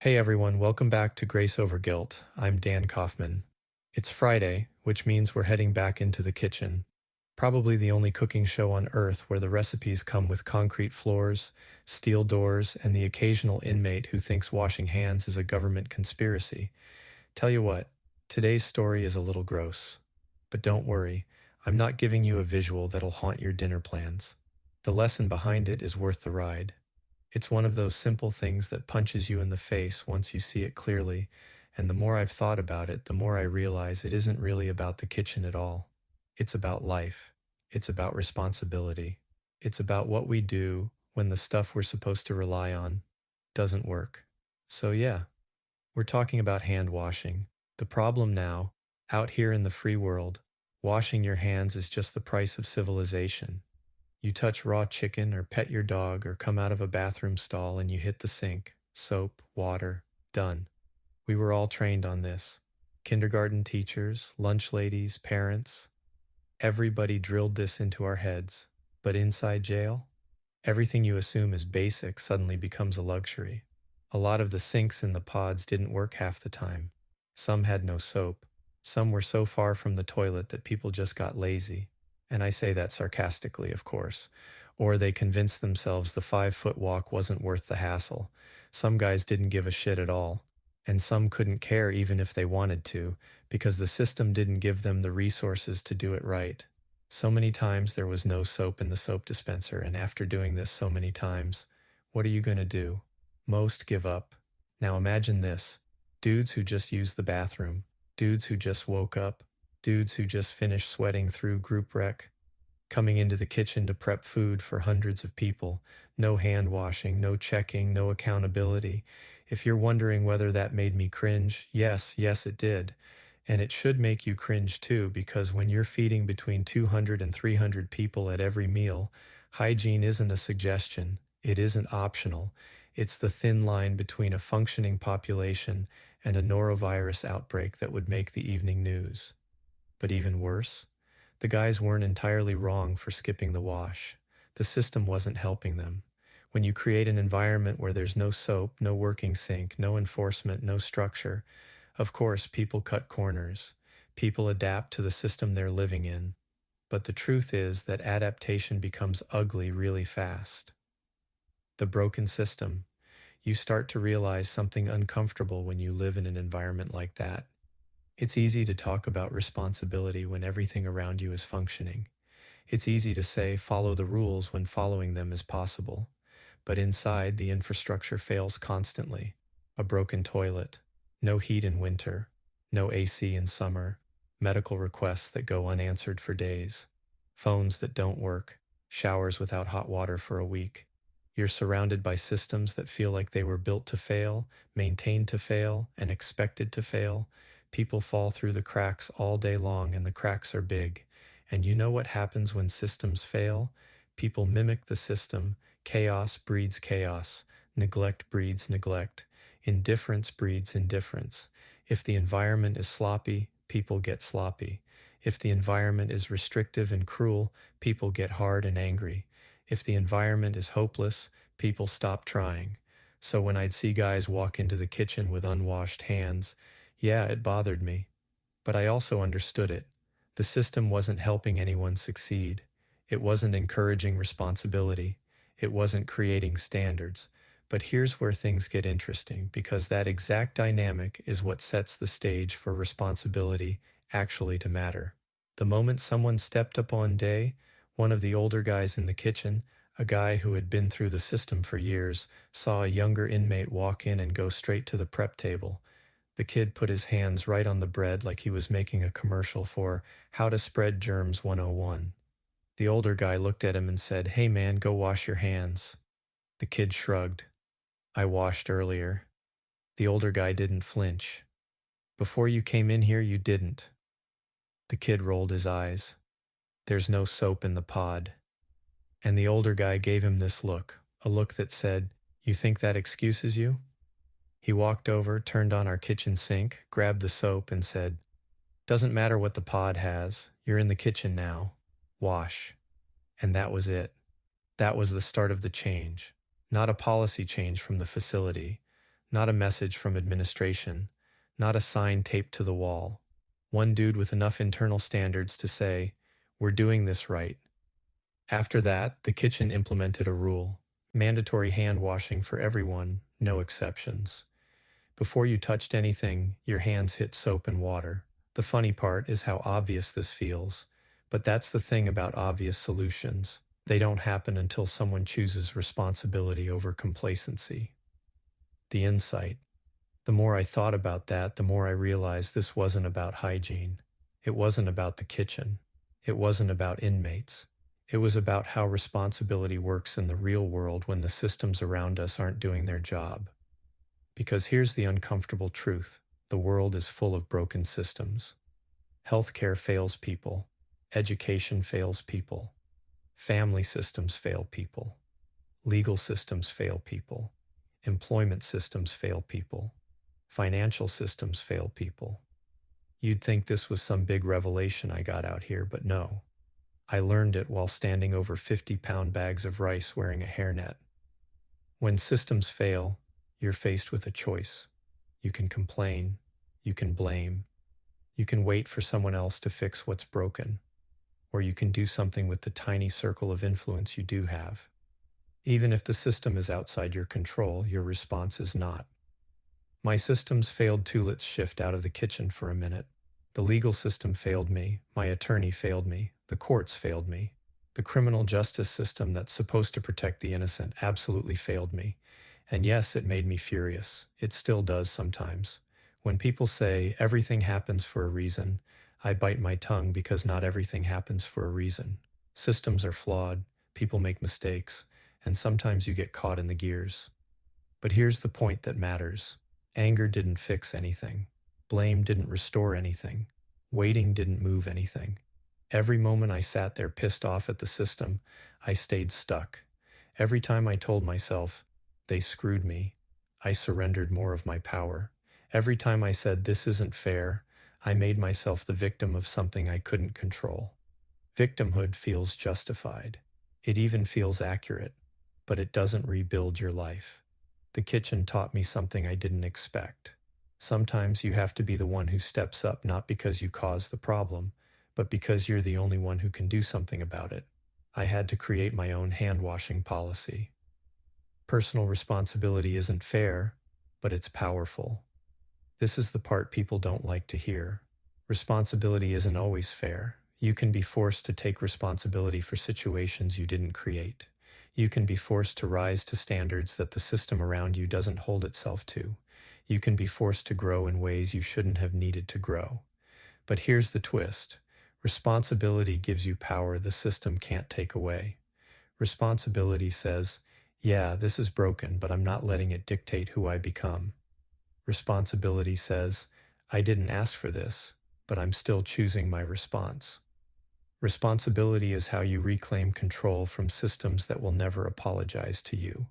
Hey everyone, welcome back to Grace Over Guilt. I'm Dan Kaufman. It's Friday, which means we're heading back into the kitchen. Probably the only cooking show on earth where the recipes come with concrete floors, steel doors, and the occasional inmate who thinks washing hands is a government conspiracy. Tell you what, today's story is a little gross. But don't worry, I'm not giving you a visual that'll haunt your dinner plans. The lesson behind it is worth the ride. It's one of those simple things that punches you in the face once you see it clearly, and the more I've thought about it, the more I realize it isn't really about the kitchen at all. It's about life. It's about responsibility. It's about what we do when the stuff we're supposed to rely on doesn't work. So yeah, we're talking about hand washing. The problem now, out here in the free world, washing your hands is just the price of civilization. You touch raw chicken or pet your dog or come out of a bathroom stall and you hit the sink. Soap, water, done. We were all trained on this. Kindergarten teachers, lunch ladies, parents, everybody drilled this into our heads. But inside jail, everything you assume is basic suddenly becomes a luxury. A lot of the sinks in the pods didn't work half the time. Some had no soap. Some were so far from the toilet that people just got lazy. And I say that sarcastically, of course. Or they convinced themselves the 5-foot walk wasn't worth the hassle. Some guys didn't give a shit at all. And some couldn't care even if they wanted to, because the system didn't give them the resources to do it right. So many times there was no soap in the soap dispenser, and after doing this so many times, what are you going to do? Most give up. Now imagine this. Dudes who just used the bathroom, dudes who just woke up, dudes who just finished sweating through group rec, coming into the kitchen to prep food for hundreds of people. No hand washing, no checking, no accountability. If you're wondering whether that made me cringe, yes, it did. And it should make you cringe too, because when you're feeding between 200 and 300 people at every meal, hygiene isn't a suggestion. It isn't optional. It's the thin line between a functioning population and a norovirus outbreak that would make the evening news. But even worse, the guys weren't entirely wrong for skipping the wash. The system wasn't helping them. When you create an environment where there's no soap, no working sink, no enforcement, no structure, of course, people cut corners. People adapt to the system they're living in. But the truth is that adaptation becomes ugly really fast. The broken system. You start to realize something uncomfortable when you live in an environment like that. It's easy to talk about responsibility when everything around you is functioning. It's easy to say follow the rules when following them is possible. But inside, the infrastructure fails constantly. A broken toilet, no heat in winter, no AC in summer, medical requests that go unanswered for days, phones that don't work, showers without hot water for a week. You're surrounded by systems that feel like they were built to fail, maintained to fail, and expected to fail. People fall through the cracks all day long, and the cracks are big. And you know what happens when systems fail? People mimic the system. Chaos breeds chaos. Neglect breeds neglect. Indifference breeds indifference. If the environment is sloppy, people get sloppy. If the environment is restrictive and cruel, people get hard and angry. If the environment is hopeless, people stop trying. So when I'd see guys walk into the kitchen with unwashed hands, yeah, it bothered me. But I also understood it. The system wasn't helping anyone succeed. It wasn't encouraging responsibility. It wasn't creating standards. But here's where things get interesting, because that exact dynamic is what sets the stage for responsibility actually to matter. The moment someone stepped up on day, one of the older guys in the kitchen, a guy who had been through the system for years, saw a younger inmate walk in and go straight to the prep table. The kid put his hands right on the bread like he was making a commercial for How to Spread Germs 101. The older guy looked at him and said, "Hey man, go wash your hands." The kid shrugged. "I washed earlier." The older guy didn't flinch. "Before you came in here, you didn't." The kid rolled his eyes. "There's no soap in the pod." And the older guy gave him this look, a look that said, "You think that excuses you?" He walked over, turned on our kitchen sink, grabbed the soap, and said, "Doesn't matter what the pod has. You're in the kitchen now. Wash." And that was it. That was the start of the change. Not a policy change from the facility. Not a message from administration, not a sign taped to the wall. One dude with enough internal standards to say, "We're doing this right." After that, the kitchen implemented a rule: mandatory hand washing for everyone, no exceptions. Before you touched anything, your hands hit soap and water. The funny part is how obvious this feels, but that's the thing about obvious solutions. They don't happen until someone chooses responsibility over complacency. The insight. The more I thought about that, the more I realized this wasn't about hygiene. It wasn't about the kitchen. It wasn't about inmates. It was about how responsibility works in the real world when the systems around us aren't doing their job. Because here's the uncomfortable truth: the world is full of broken systems. Healthcare fails people. Education fails people. Family systems fail people. Legal systems fail people. Employment systems fail people. Financial systems fail people. You'd think this was some big revelation I got out here, but no. I learned it while standing over 50-pound bags of rice wearing a hairnet. When systems fail, you're faced with a choice. You can complain. You can blame. You can wait for someone else to fix what's broken. Or you can do something with the tiny circle of influence you do have. Even if the system is outside your control, your response is not. My systems failed too. Let's shift out of the kitchen for a minute. The legal system failed me. My attorney failed me. The courts failed me. The criminal justice system that's supposed to protect the innocent absolutely failed me. And yes, it made me furious. It still does sometimes. When people say everything happens for a reason, I bite my tongue because not everything happens for a reason. Systems are flawed, people make mistakes, and sometimes you get caught in the gears. But here's the point that matters. Anger didn't fix anything. Blame didn't restore anything. Waiting didn't move anything. Every moment I sat there pissed off at the system, I stayed stuck. Every time I told myself, they screwed me, I surrendered more of my power. Every time I said, this isn't fair, I made myself the victim of something I couldn't control. Victimhood feels justified. It even feels accurate, but it doesn't rebuild your life. The kitchen taught me something I didn't expect. Sometimes you have to be the one who steps up, not because you caused the problem, but because you're the only one who can do something about it. I had to create my own hand-washing policy. Personal responsibility isn't fair, but it's powerful. This is the part people don't like to hear. Responsibility isn't always fair. You can be forced to take responsibility for situations you didn't create. You can be forced to rise to standards that the system around you doesn't hold itself to. You can be forced to grow in ways you shouldn't have needed to grow. But here's the twist. Responsibility gives you power the system can't take away. Responsibility says, yeah, this is broken, but I'm not letting it dictate who I become. Responsibility says, I didn't ask for this, but I'm still choosing my response. Responsibility is how you reclaim control from systems that will never apologize to you.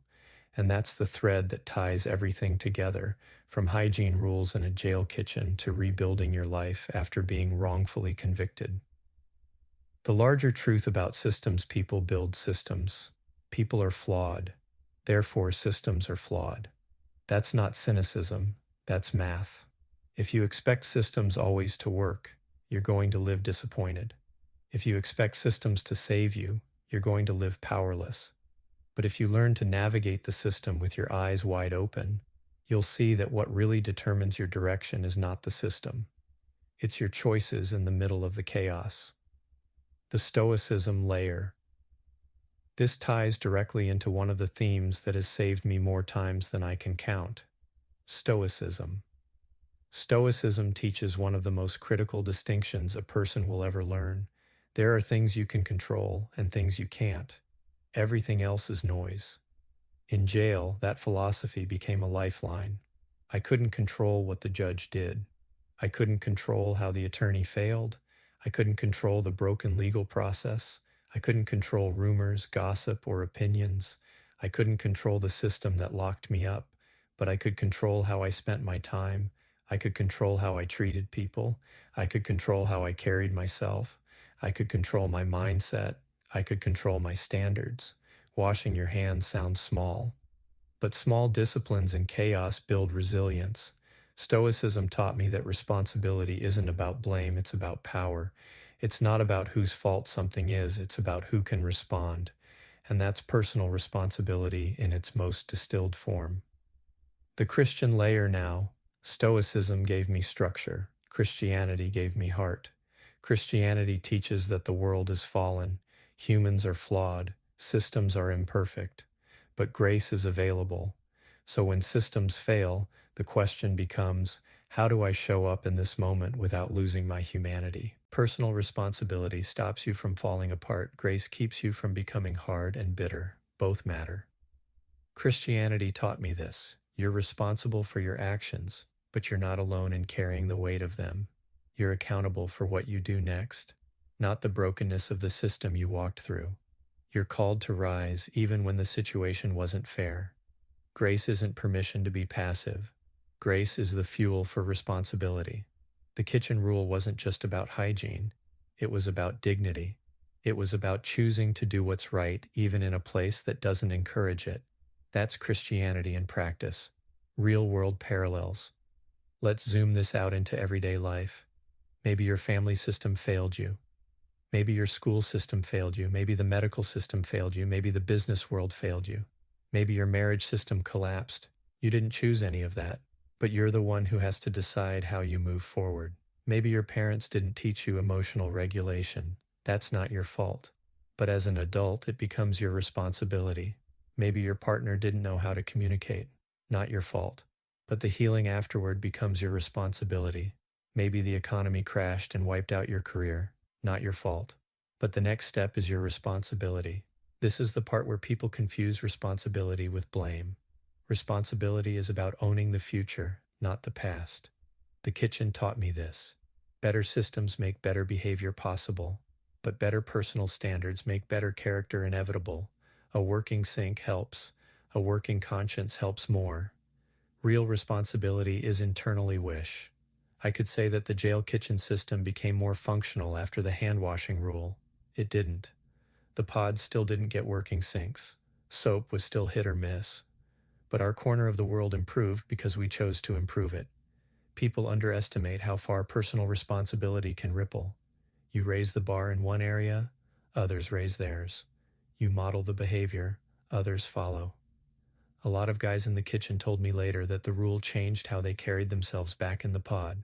And that's the thread that ties everything together, from hygiene rules in a jail kitchen to rebuilding your life after being wrongfully convicted. The larger truth about systems: people build systems. People are flawed. Therefore, systems are flawed. That's not cynicism, that's math. If you expect systems always to work, you're going to live disappointed. If you expect systems to save you, you're going to live powerless. But if you learn to navigate the system with your eyes wide open, you'll see that what really determines your direction is not the system. It's your choices in the middle of the chaos. The Stoicism layer. This ties directly into one of the themes that has saved me more times than I can count: Stoicism. Stoicism teaches one of the most critical distinctions a person will ever learn. There are things you can control and things you can't. Everything else is noise. In jail, that philosophy became a lifeline. I couldn't control what the judge did. I couldn't control how the attorney failed. I couldn't control the broken legal process. I couldn't control rumors, gossip, or opinions. I couldn't control the system that locked me up, but I could control how I spent my time. I could control how I treated people. I could control how I carried myself. I could control my mindset. I could control my standards. Washing your hands sounds small, But small disciplines in chaos build resilience. Stoicism taught me that responsibility isn't about blame, it's about power. It's not about whose fault something is, it's about who can respond. And that's personal responsibility in its most distilled form. The Christian layer now. Stoicism gave me structure. Christianity gave me heart. Christianity teaches that the world is fallen, humans are flawed, systems are imperfect, but grace is available. So when systems fail, the question becomes, how do I show up in this moment without losing my humanity? Personal responsibility stops you from falling apart. Grace keeps you from becoming hard and bitter. Both matter. Christianity taught me this. You're responsible for your actions, but you're not alone in carrying the weight of them. You're accountable for what you do next, not the brokenness of the system you walked through. You're called to rise even when the situation wasn't fair. Grace isn't permission to be passive. Grace is the fuel for responsibility. The kitchen rule wasn't just about hygiene. It was about dignity. It was about choosing to do what's right even in a place that doesn't encourage it. That's Christianity in practice. Real-world parallels. Let's zoom this out into everyday life. Maybe your family system failed you. Maybe your school system failed you. Maybe the medical system failed you. Maybe the business world failed you. Maybe your marriage system collapsed. You didn't choose any of that, but you're the one who has to decide how you move forward. Maybe your parents didn't teach you emotional regulation. That's not your fault. But as an adult, it becomes your responsibility. Maybe your partner didn't know how to communicate. Not your fault. But the healing afterward becomes your responsibility. Maybe the economy crashed and wiped out your career. Not your fault. But the next step is your responsibility. This is the part where people confuse responsibility with blame. Responsibility is about owning the future, not the past. The kitchen taught me this. Better systems make better behavior possible, but better personal standards make better character inevitable. A working sink helps. A working conscience helps more. Real responsibility is internally wish. I could say that the jail kitchen system became more functional after the hand-washing rule. It didn't. The pods still didn't get working sinks. Soap was still hit or miss. But our corner of the world improved because we chose to improve it. People underestimate how far personal responsibility can ripple. You raise the bar in one area, others raise theirs. You model the behavior, others follow. A lot of guys in the kitchen told me later that the rule changed how they carried themselves back in the pod.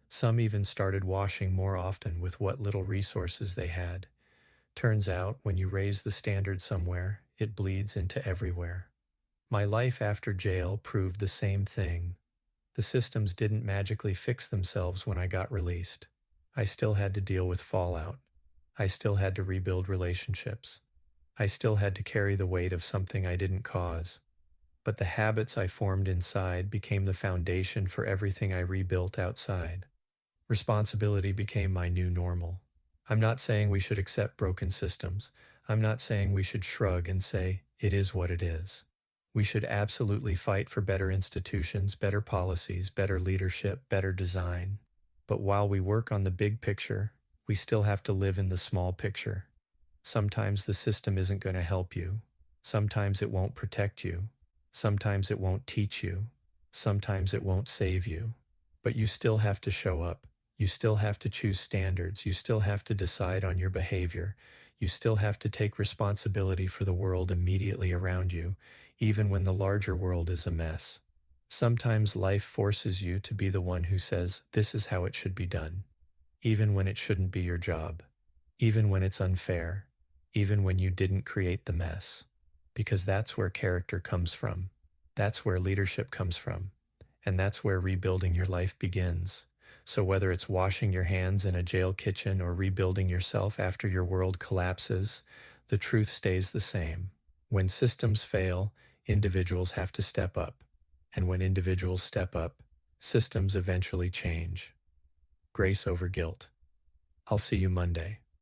Some even started washing more often with what little resources they had. Turns out, when you raise the standard somewhere, it bleeds into everywhere. My life after jail proved the same thing. The systems didn't magically fix themselves when I got released. I still had to deal with fallout. I still had to rebuild relationships. I still had to carry the weight of something I didn't cause. But the habits I formed inside became the foundation for everything I rebuilt outside. Responsibility became my new normal. I'm not saying we should accept broken systems. I'm not saying we should shrug and say, it is what it is. We should absolutely fight for better institutions, better policies, better leadership, better design. But while we work on the big picture, we still have to live in the small picture. Sometimes the system isn't going to help you. Sometimes it won't protect you. Sometimes it won't teach you. Sometimes it won't save you. But you still have to show up. You still have to choose standards. You still have to decide on your behavior. You still have to take responsibility for the world immediately around you, even when the larger world is a mess. Sometimes life forces you to be the one who says, this is how it should be done, even when it shouldn't be your job, even when it's unfair, even when you didn't create the mess. Because that's where character comes from. That's where leadership comes from. And that's where rebuilding your life begins. So whether it's washing your hands in a jail kitchen or rebuilding yourself after your world collapses, the truth stays the same. When systems fail, individuals have to step up. And when individuals step up, systems eventually change. Grace over guilt. I'll see you Monday.